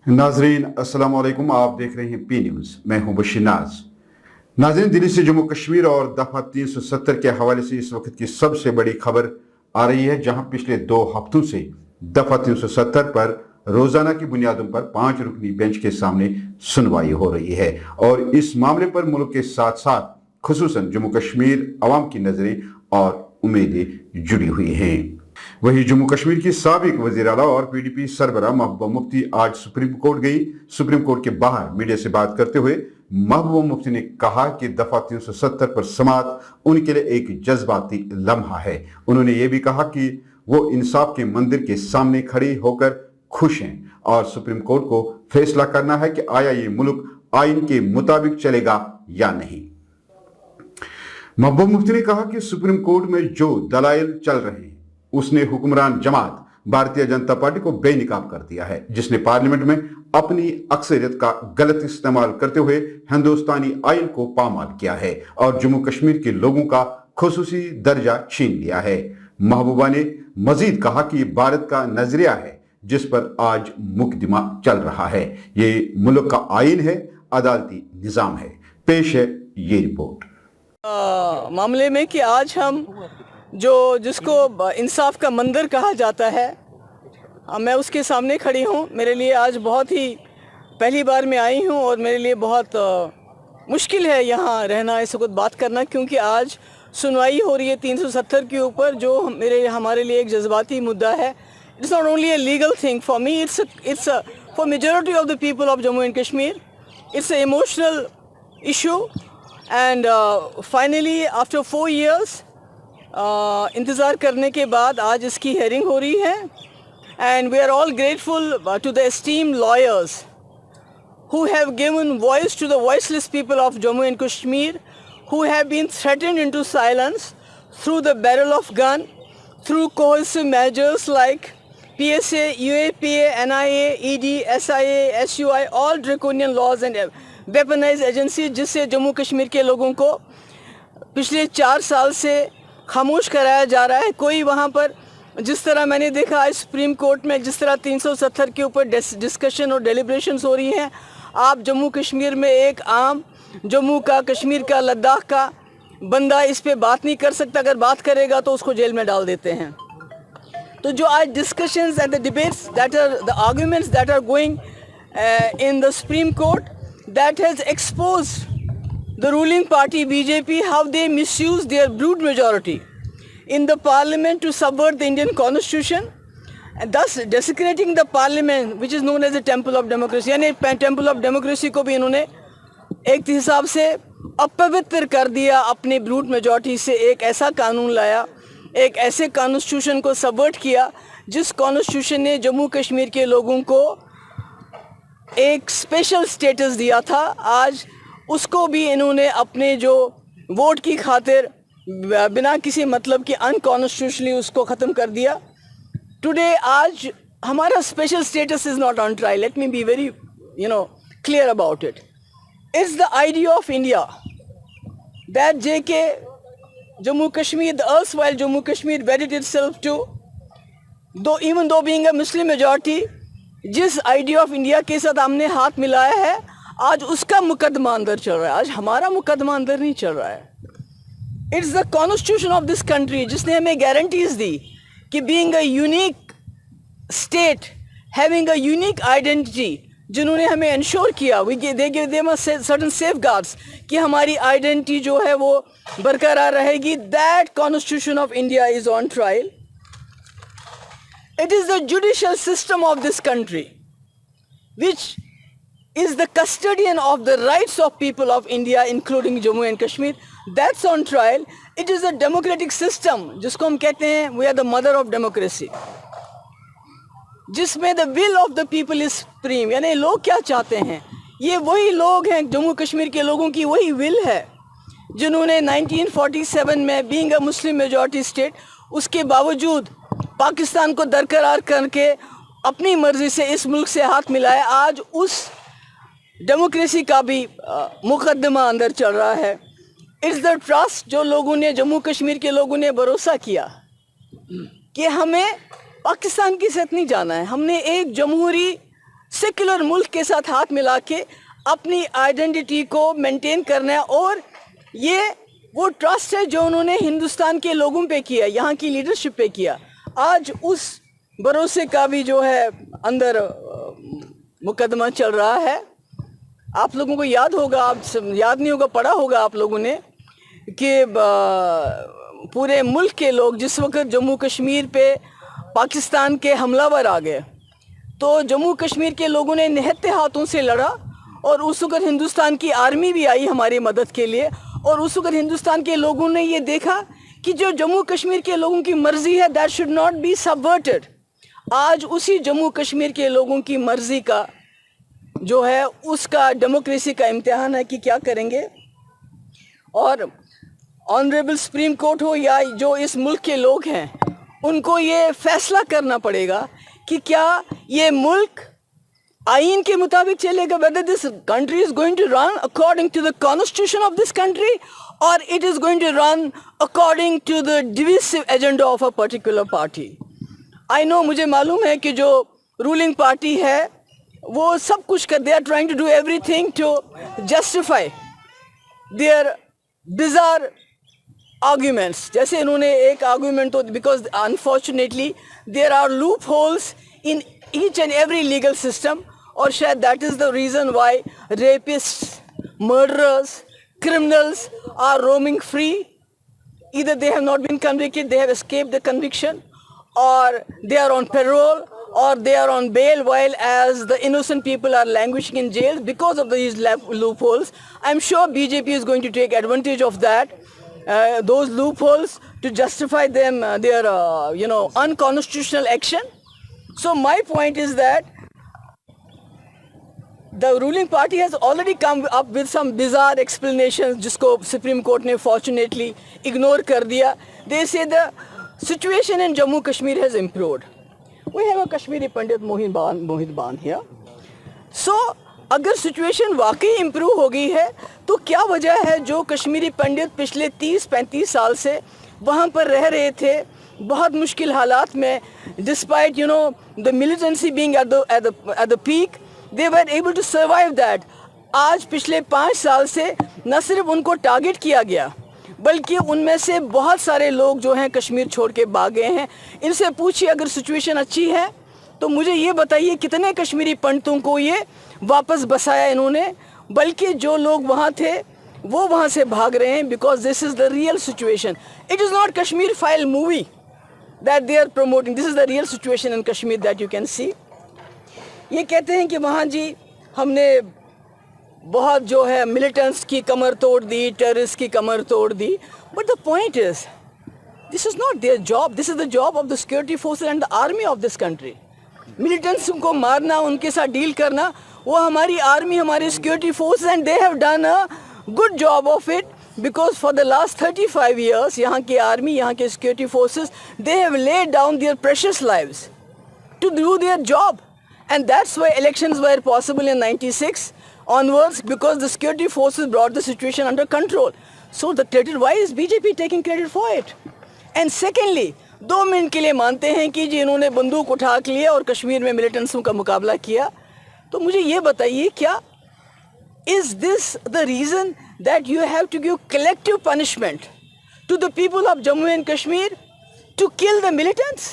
नाजरीन अस्सलाम वालेकुम। आप देख रहे हैं पी न्यूज़, मैं हूं बशीर नाज। नाजरीन, दिल्ली से जम्मू कश्मीर और दफा 370 के हवाले से इस वक्त की सबसे बड़ी खबर आ रही है, जहां पिछले 2 हफ्तों से दफा 370 पर रोजाना की बुनियादों पर 5 रुकनी बेंच के सामने सुनवाई हो रही है और इस मामले पर मुल्क के साथ साथ खुसूसन जम्मू कश्मीर अवाम की नजरें और उम्मीदें जुड़ी हुई हैं। वहीं जम्मू कश्मीर की साबिक वजीर आला और पीडीपी सरबराह महबूबा मुफ्ती आज सुप्रीम कोर्ट गई। सुप्रीम कोर्ट के बाहर मीडिया से बात करते हुए महबूबा मुफ्ती ने कहा कि दफा 370 पर समात उनके लिए एक जज्बाती लम्हा है। उन्होंने ये भी कहा कि वो इंसाफ के मंदिर के सामने खड़े होकर खुश हैं और सुप्रीम कोर्ट को फैसला करना है कि आया ये मुल्क आइन के मुताबिक चलेगा या नहीं। महबूबा मुफ्ती ने कहा कि सुप्रीम कोर्ट में जो दलाइल चल रहे हैं उसने हुक्मरान जमात भारतीय जनता पार्टी को बेनकाब कर दिया है, जिसने पार्लियामेंट में अपनी अक्सरियत का गलत इस्तेमाल करते हुए हिंदुस्तानी आइन को पामाल किया है और जम्मू कश्मीर के लोगों का खुसूसी दर्जा छीन लिया है। महबूबा ने मजीद कहा कि भारत का नजरिया है जिस पर आज मुकदमा चल रहा है, ये मुल्क का आइन है, अदालती निजाम है। पेश है ये रिपोर्ट। मामले में कि आज हम जिसको इंसाफ का मंदिर कहा जाता है, मैं उसके सामने खड़ी हूँ। मेरे लिए आज बहुत ही पहली बार मैं आई हूँ और मेरे लिए बहुत मुश्किल है यहाँ रहना, इस वक्त बात करना, क्योंकि आज सुनवाई हो रही है 370 के ऊपर, जो हमारे लिए एक जज्बाती मुद्दा है। It's not only a legal thing for me, it's for majority of the people of Jammu and Kashmir, it's a emotional issue and finally after 4 years इंतज़ार करने के बाद आज इसकी हेयरिंग हो रही है। And we are all grateful to the esteemed lawyers who have given voice to the voiceless people of Jammu and Kashmir, who have been threatened into silence through the barrel of gun, through coercive measures like PSA, UAPA, NIA, ED, SIA, SUI, all draconian laws and weaponized agencies, जिससे जम्मू कश्मीर के लोगों को पिछले 4 साल से खामोश कराया जा रहा है। कोई वहाँ पर, जिस तरह मैंने देखा आज सुप्रीम कोर्ट में जिस तरह 370 के ऊपर डिस्कशन और डेलिब्रेशंस हो रही हैं, आप जम्मू कश्मीर में एक आम जम्मू का, कश्मीर का, लद्दाख का बंदा इस पे बात नहीं कर सकता। अगर बात करेगा तो उसको जेल में डाल देते हैं। तो जो आज discussions and the debates that are the arguments that are going in the supreme court, that has exposed the ruling party BJP how they misuse their brute majority in the parliament to subvert the Indian constitution and thus desecrating the parliament, which is known as the temple of democracy। यानी temple of democracy को भी इन्होंने एक हिसाब से अपवित्र कर दिया। अपने ब्रूट मेजॉरिटी से एक ऐसा कानून लाया, एक ऐसे कॉन्स्टिट्यूशन को सबवर्ट किया जिस कॉन्स्टिट्यूशन ने जम्मू कश्मीर के लोगों को एक स्पेशल स्टेटस दिया था। आज उसको भी इन्होंने अपने जो वोट की खातिर बिना किसी मतलब के अनकॉन्स्टिट्यूशनली उसको ख़त्म कर दिया। टुडे आज हमारा special status is not on trial. Let me be very clear about it. It's the idea of India that JK Jammu Kashmir, the erstwhile Jammu Kashmir wedded itself to, though even though being a Muslim majority, जिस idea of India के साथ हमने हाथ मिलाया है, आज उसका मुकदमा अंदर चल रहा है। आज हमारा मुकदमा अंदर नहीं चल रहा है। It's the constitution of this country जिसने हमें गारंटीज दी कि being a unique state, having a unique identity, जिन्होंने हमें इंश्योर किया, they give them certain safeguards कि हमारी आइडेंटिटी जो है वो बरकरार रहेगी। That constitution of India is on trial. It is the judicial system of this country which is the custodian of the rights of people of India, including Jammu and Kashmir, that's on trial. It is a democratic system जिसको हम कहते हैं we are the mother of democracy, जिसमें the will of the people is supreme। यानी लोग क्या चाहते हैं, ये वही लोग हैं, जम्मू कश्मीर के लोगों की वही will है जिन्होंने 1947 में being a Muslim majority state, उसके बावजूद पाकिस्तान को दरकरार करके अपनी मर्जी से इस मुल्क से हाथ मिलाया। आज उस डेमोक्रेसी का भी मुकदमा अंदर चल रहा है। इट्स द ट्रस्ट जो लोगों ने, जम्मू कश्मीर के लोगों ने भरोसा किया कि हमें पाकिस्तान के साथ नहीं जाना है, हमने एक जमहूरी सेक्युलर मुल्क के साथ हाथ मिला के अपनी आइडेंटिटी को मेंटेन करना है। और ये वो ट्रस्ट है जो उन्होंने हिंदुस्तान के लोगों पे किया, यहाँ की लीडरशिप पे किया। आज उस भरोसे का भी जो है अंदर मुकदमा चल रहा है। आप लोगों को याद होगा, आप याद नहीं होगा, पढ़ा होगा आप लोगों ने कि पूरे मुल्क के लोग जिस वक्त जम्मू कश्मीर पे पाकिस्तान के हमलावर आ गए तो जम्मू कश्मीर के लोगों ने निहत्थे हाथों से लड़ा, और उस वक्त हिंदुस्तान की आर्मी भी आई हमारी मदद के लिए। और उस वक्त हिंदुस्तान के लोगों ने ये देखा कि जो जम्मू कश्मीर के लोगों की मर्जी है that should not be subverted. आज उसी जम्मू कश्मीर के लोगों की मर्जी का जो है उसका डेमोक्रेसी का इम्तिहान है कि क्या करेंगे। और ऑनरेबल सुप्रीम कोर्ट हो या जो इस मुल्क के लोग हैं, उनको ये फैसला करना पड़ेगा कि क्या ये मुल्क आइन के मुताबिक चलेगा, whether this country is going to run according to the constitution of this country or it is going to run according to the divisive agenda of a particular party. I know, मुझे मालूम है कि जो ruling party है वो सब कुछ कर, they are trying to do everything to justify their bizarre arguments. जैसे इन्होंने एक argument तो because unfortunately there are loopholes in each and every legal system, और शायद that is the reason why rapists, murderers, criminals are roaming free. Either they have not been convicted, they have escaped the conviction, or they are on parole, or they are on bail, while as the innocent people are languishing in jails because of these loopholes. I'm sure BJP is going to take advantage of that, those loopholes, to justify them their unconstitutional action. So my point is that the ruling party has already come up with some bizarre explanations जिसको Supreme Court ने fortunately ignore कर दिया. They say the situation in Jammu Kashmir has improved. We have a Kashmiri Pandit Mohit Ban here. So अगर situation वाकई improve हो गई है तो क्या वजह है जो कश्मीरी पंडित पिछले 30-35 साल से वहाँ पर रह रहे थे बहुत मुश्किल हालात में, despite the militancy being at the peak, they were able to survive that. आज पिछले 5 साल से न सिर्फ उनको टारगेट किया गया बल्कि उनमें से बहुत सारे लोग जो हैं कश्मीर छोड़ के भाग गए हैं। इनसे पूछिए अगर सिचुएशन अच्छी है तो मुझे ये बताइए कितने कश्मीरी पंडितों को ये वापस बसाया इन्होंने, बल्कि जो लोग वहाँ थे वो वहाँ से भाग रहे हैं because this is the real situation. It is not Kashmir file movie that they are promoting. This is the real situation in Kashmir that you can see. ये कहते हैं कि वहाँ जी हमने बहुत जो है मिलिटेंट्स की कमर तोड़ दी, टेररिस्ट की कमर तोड़ दी. But the point is, this is not their job. This is the job of the security forces and the army of this country. Militants को मारना, उनके साथ डील करना, वो हमारी आर्मी, हमारी security force, and they have done a good job of it. Because for the last 35 years, यहाँ की आर्मी, यहाँ के security forces, they have laid down their precious lives to do their job, and that's why elections were possible in '96 onwards, because the security forces brought the situation under control. So the credit, why is BJP taking credit for it? And secondly, 2 minute के लिए मानते हैं कि जी इन्होंने बंदूक उठा के लिया और कश्मीर में मिलिटेंट्सों का मुकाबला किया. तो मुझे ये बताइए, क्या is this the reason that you have to give collective punishment to the people of Jammu and Kashmir to kill the militants?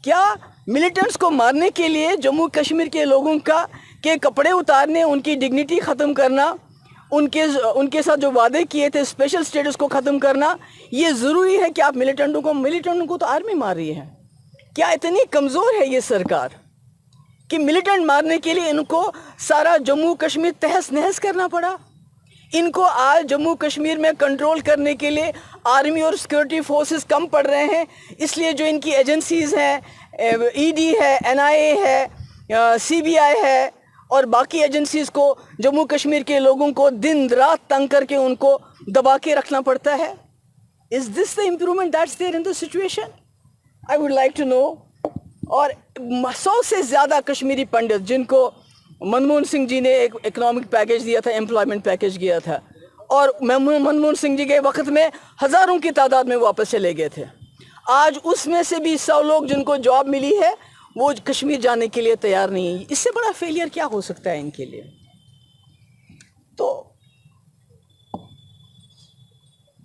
क्या मिलिटेंट्स को मारने के लिए जम्मू कश्मीर के लोगों के कपड़े उतारने, उनकी डिग्निटी ख़त्म करना, उनके साथ जो वादे किए थे स्पेशल स्टेटस को ख़त्म करना, ये ज़रूरी है कि आप मिलिटेंटों को तो आर्मी मार रही है. क्या इतनी कमज़ोर है ये सरकार कि मिलिटेंट मारने के लिए इनको सारा जम्मू कश्मीर तहस नहस करना पड़ा? इनको आज जम्मू कश्मीर में कंट्रोल करने के लिए आर्मी और सिक्योरिटी फोर्सेस कम पड़ रहे हैं, इसलिए जो इनकी एजेंसीज़ हैं, ईडी है, एनआईए है, सीबीआई है और बाकी एजेंसीज़ को जम्मू कश्मीर के लोगों को दिन रात तंग करके उनको दबा के रखना पड़ता है. Is this the improvement that's there in the situation? I would like to know. और 100 से ज़्यादा कश्मीरी पंडित जिनको मनमोहन सिंह जी ने एक इकोनॉमिक पैकेज दिया था, एम्प्लॉयमेंट पैकेज दिया था, और मनमोहन सिंह जी के वक्त में हज़ारों की तादाद में वापस चले गए थे. आज उसमें से भी 100 लोग जिनको जॉब मिली है वो कश्मीर जाने के लिए तैयार नहीं है। इससे बड़ा फेलियर क्या हो सकता है इनके लिए? तो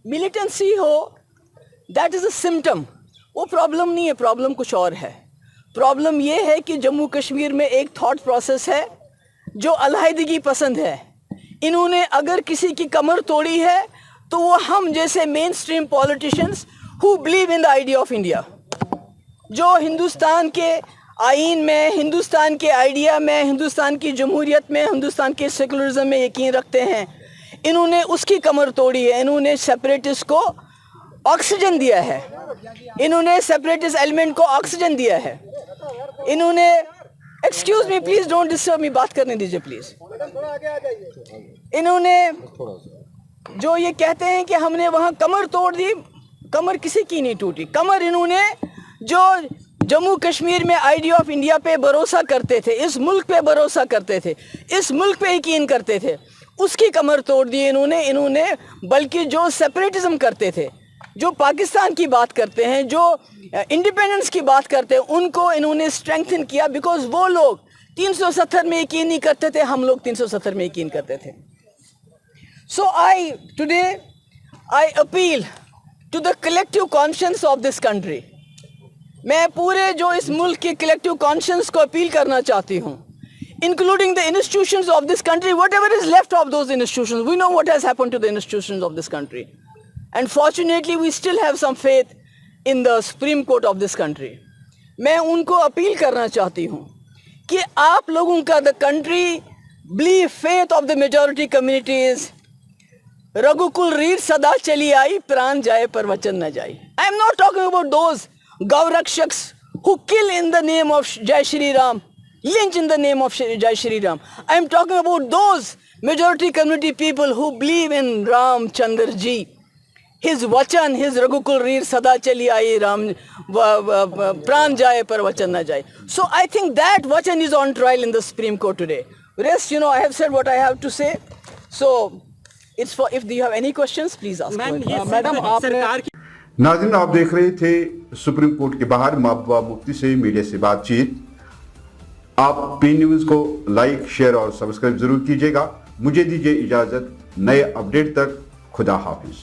मिलिटेंसी हो, दैट इज अ सिम्टम, वो प्रॉब्लम नहीं है। प्रॉब्लम कुछ और है। प्रॉब्लम ये है कि जम्मू कश्मीर में एक थॉट प्रोसेस है जो अलहदगी पसंद है। इन्होंने अगर किसी की कमर तोड़ी है तो वो हम जैसे main stream politicians who believe in the idea of India, जो हिंदुस्तान के आइन में, हिंदुस्तान के आइडिया में, हिंदुस्तान की जमहूरियत में, हिंदुस्तान के सेकुलरिज्म में यकीन रखते हैं, इन्होंने उसकी कमर तोड़ी है। इन्होंने सेपरेटिस्ट को ऑक्सीजन दिया है, इन्होंने सेपरेटिस्ट एलिमेंट को ऑक्सीजन दिया है। इन्होंने, excuse me please, don't disturb me, बात करने दीजिए प्लीज। इन्होंने जो ये कहते हैं कि हमने वहां कमर तोड़ दी, कमर किसी की नहीं टूटी। कमर इन्होंने जो जम्मू कश्मीर में आइडिया ऑफ इंडिया पे भरोसा करते थे, इस मुल्क पे भरोसा करते थे, इस मुल्क पे यकीन करते थे, उसकी कमर तोड़ दी इन्होंने। बल्कि जो सेपरेटिज्म करते थे, जो पाकिस्तान की बात करते हैं, जो इंडिपेंडेंस की बात करते हैं, उनको इन्होंने स्ट्रेंथन किया। बिकॉज वो लोग 370 में यकीन नहीं करते थे, हम लोग 370 में यकीन करते थे। So today I appeal to the collective conscience of this country. मैं पूरे जो इस मुल्क के कलेक्टिव कॉन्शियंस को अपील करना चाहती हूँ, including the institutions of this country, whatever is left of those institutions. We know what has happened to the institutions of this country. And fortunately, we still have some faith in the Supreme Court of this country. मैं उनको appeal करना चाहती हूँ कि आप लोगों का the country believe faith of the majority communities. रघुकुल रीढ़ सदा चली आई, प्राण जाए पर वचन न जाए. I am not talking about those Gaurakshaks who kill in the name of Jai Shri Ram, lynch in the name of Jai Shri Ram. I am talking about those majority community people who believe in Ram Chandra ji. His vachan, his Raghukul Reer Sada Chali Aayi, Ram Pran Jaye Par Vachan Na Jaye. So I think that vachan is on trial in the Supreme Court today. Rest, I have said what I have to say. So it's for, if you have any questions, please ask. Madam सरकार की नाज़रीन, आप देख रहे थे supreme court के बाहर महबूबा मुफ्ती से मीडिया से बातचीत। आप पी न्यूज़ को लाइक, शेयर और सब्सक्राइब जरूर कीजिएगा। मुझे दीजिए इजाजत, नए अपडेट तक खुदा हाफिज।